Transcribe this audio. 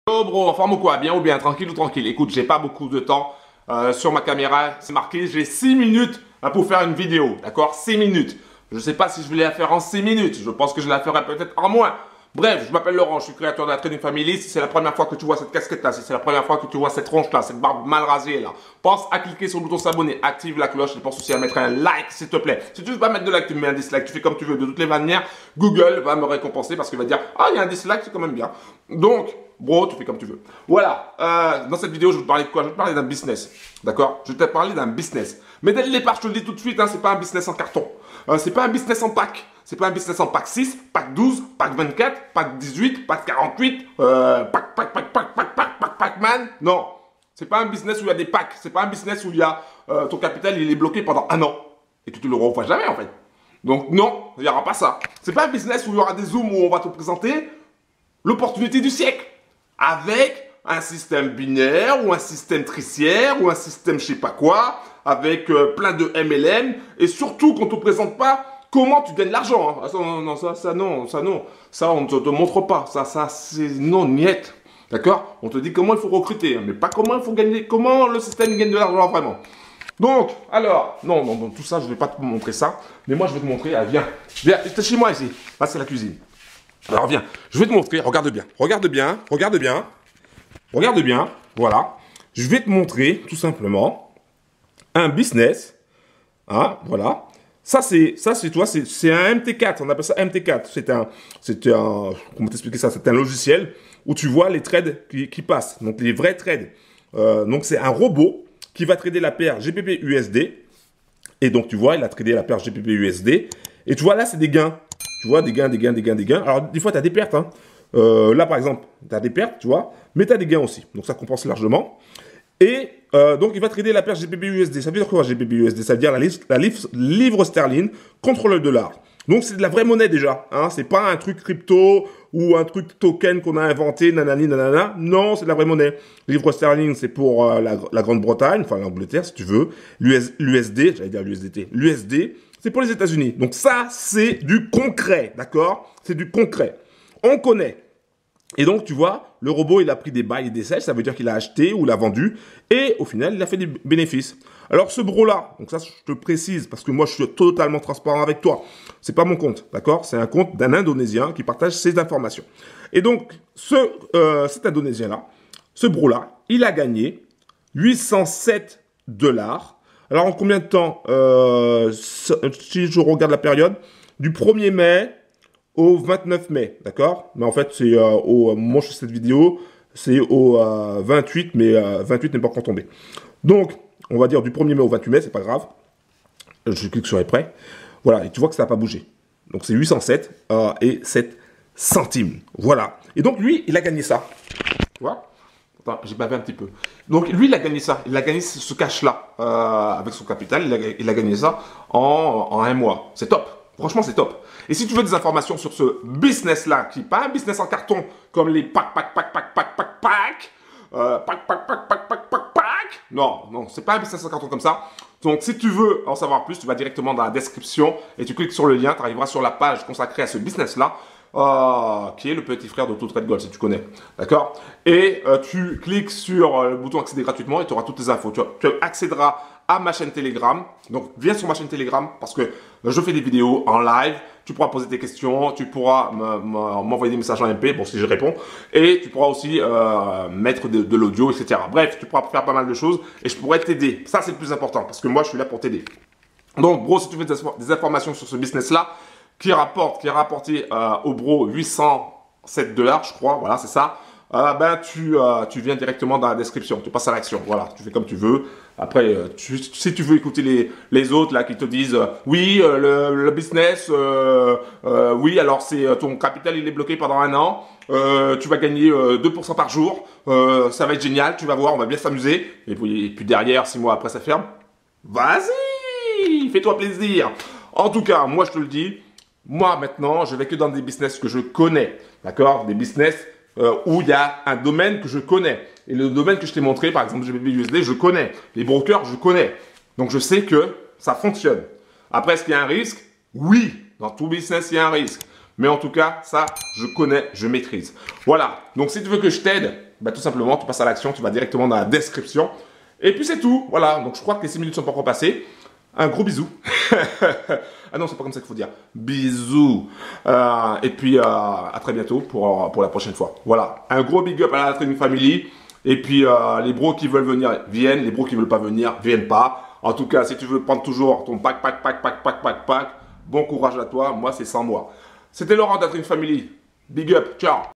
Oh bro, en forme ou quoi? Bien ou bien? Tranquille ou tranquille? Écoute, j'ai pas beaucoup de temps sur ma caméra. C'est marqué, j'ai 6 minutes pour faire une vidéo. D'accord? 6 minutes. Je sais pas si je vais la faire en 6 minutes. Je pense que je la ferai peut-être en moins. Bref, je m'appelle Laurent, je suis créateur de la Trading Family. Si c'est la première fois que tu vois cette casquette-là, si c'est la première fois que tu vois cette tronche-là, cette barbe mal rasée là, pense à cliquer sur le bouton s'abonner, active la cloche et pense aussi à mettre un like s'il te plaît. Si tu veux pas mettre de like, tu mets un dislike, tu fais comme tu veux. De toutes les manières, Google va me récompenser parce qu'il va dire ah, il y a un dislike, c'est quand même bien. Donc, bro, tu fais comme tu veux. Voilà, dans cette vidéo, je vais te parler de quoi? Je vais te parler d'un business. D'accord? Je vais te parler d'un business. Mais dès le départ, je te le dis tout de suite, hein, c'est pas un business en carton. C'est pas un business en pack. C'est pas un business en pack 6, pack 12, pack 24, pack 18, pack 48, pack man. Non. C'est pas un business où il y a des packs. C'est pas un business où il y a ton capital, il est bloqué pendant un an. Et que tu le revois jamais, en fait. Donc, non, il n'y aura pas ça. C'est pas un business où il y aura des zooms où on va te présenter l'opportunité du siècle. Avec un système binaire, ou un système triciaire, ou un système je sais pas quoi, avec plein de MLM, et surtout qu'on te présente pas comment tu gagnes l'argent. Hein. Ça, non, ça on ne te montre pas, ça c'est non, niet, d'accord? On te dit comment il faut recruter, hein, mais pas comment il faut gagner, comment le système gagne de l'argent vraiment. Donc, alors, non, tout ça, je vais pas te montrer ça, mais moi je vais te montrer, ah, viens, t'es chez moi ici, là c'est la cuisine. Alors viens, je vais te montrer, regarde bien, voilà. Je vais te montrer tout simplement un business, hein, voilà. Ça c'est toi, c'est un MT4, on appelle ça MT4. Comment t'expliquer ça? C'est un logiciel où tu vois les trades qui passent, donc les vrais trades. Donc c'est un robot qui va trader la paire GBP USD. Et donc tu vois, il a tradé la paire GBP USD. Et tu vois là, c'est des gains. Tu vois, des gains. Alors, des fois, tu as des pertes. Hein. Là, par exemple, tu as des pertes, tu vois, mais tu as des gains aussi. Donc, ça compense largement. Et donc, il va trader la paire GBP USD. Ça veut dire quoi, GBP USD? Ça veut dire la livre sterling contre le dollar. Donc, c'est de la vraie monnaie déjà. Hein. C'est pas un truc crypto ou un truc token qu'on a inventé, nanani, nanana. Non, c'est de la vraie monnaie. Livre sterling, c'est pour la Grande-Bretagne, enfin l'Angleterre, si tu veux. L'USD, j'allais dire l'USDT. L'USD, c'est pour les États-Unis. Donc ça, c'est du concret, d'accord? C'est du concret. On connaît. Et donc, tu vois, le robot, il a pris des buy et des sell, ça veut dire qu'il a acheté ou l'a vendu, et au final, il a fait des bénéfices. Alors, ce bro-là, donc ça, je te précise, parce que moi, je suis totalement transparent avec toi. C'est pas mon compte, d'accord? C'est un compte d'un Indonésien qui partage ses informations. Et donc, cet Indonésien-là, ce bro-là, il a gagné 807 $. Alors, en combien de temps si je regarde la période, du 1er mai au 29 mai, d'accord? Mais en fait, c'est au moment où je fais cette vidéo, c'est au 28, mais 28 n'est pas encore tombé. Donc, on va dire du 1er mai au 28 mai, c'est pas grave. Je clique sur les prêts. Voilà, et tu vois que ça n'a pas bougé. Donc, c'est 807 et 7 centimes. Voilà. Et donc, lui, il a gagné ça. Tu vois? Attends, j'ai bavé un petit peu. Donc, lui, il a gagné ça. Il a gagné ce cash-là avec son capital. Il a gagné ça en un mois. C'est top. Franchement, c'est top. Et si tu veux des informations sur ce business-là, qui n'est pas un business en carton, comme les non, c'est pas un business en carton comme ça. Donc, si tu veux en savoir plus, tu vas directement dans la description et tu cliques sur le lien, tu arriveras sur la page consacrée à ce business-là. Qui est le petit frère d'Auto Trade Gold, si tu connais. D'accord? Et tu cliques sur le bouton accéder gratuitement et tu auras toutes tes infos. Tu accéderas à ma chaîne Telegram. Donc, viens sur ma chaîne Telegram parce que je fais des vidéos en live. Tu pourras poser tes questions. Tu pourras m'envoyer des messages en MP, bon, si je réponds. Et tu pourras aussi mettre de l'audio, etc. Bref, tu pourras faire pas mal de choses et je pourrais t'aider. Ça, c'est le plus important parce que moi, je suis là pour t'aider. Donc, gros, si tu veux des informations sur ce business-là, qui a rapporté au bro 807 $, je crois, voilà, c'est ça. Ben tu viens directement dans la description, tu passes à l'action, voilà, tu fais comme tu veux. Après, si tu veux écouter les autres là qui te disent oui, le business, oui, alors c'est ton capital il est bloqué pendant un an, tu vas gagner 2% par jour, ça va être génial, tu vas voir, on va bien s'amuser. Et puis derrière, 6 mois après ça ferme. Vas-y, fais-toi plaisir. En tout cas, moi je te le dis. Moi, maintenant, je vais que dans des business que je connais, d'accord? Des business où il y a un domaine que je connais. Et le domaine que je t'ai montré, par exemple GBP USD, je connais. Les brokers, je connais. Donc, je sais que ça fonctionne. Après, est-ce qu'il y a un risque? Oui, dans tout business, il y a un risque. Mais en tout cas, ça, je connais, je maîtrise. Voilà. Donc, si tu veux que je t'aide bah, tout simplement, tu passes à l'action, tu vas directement dans la description. Et puis c'est tout, voilà. Donc je crois que les 6 minutes sont pas encore passées. Un gros bisou. Ah non, c'est pas comme ça qu'il faut dire. Bisous. Et puis à très bientôt pour la prochaine fois. Voilà. Un gros big up à la Training Family. Et puis les bros qui veulent venir viennent. Les bros qui veulent pas venir viennent pas. En tout cas, si tu veux prendre toujours ton pack, bon courage à toi. Moi, c'est sans moi. C'était Laurent de la Training Family. Big up. Ciao.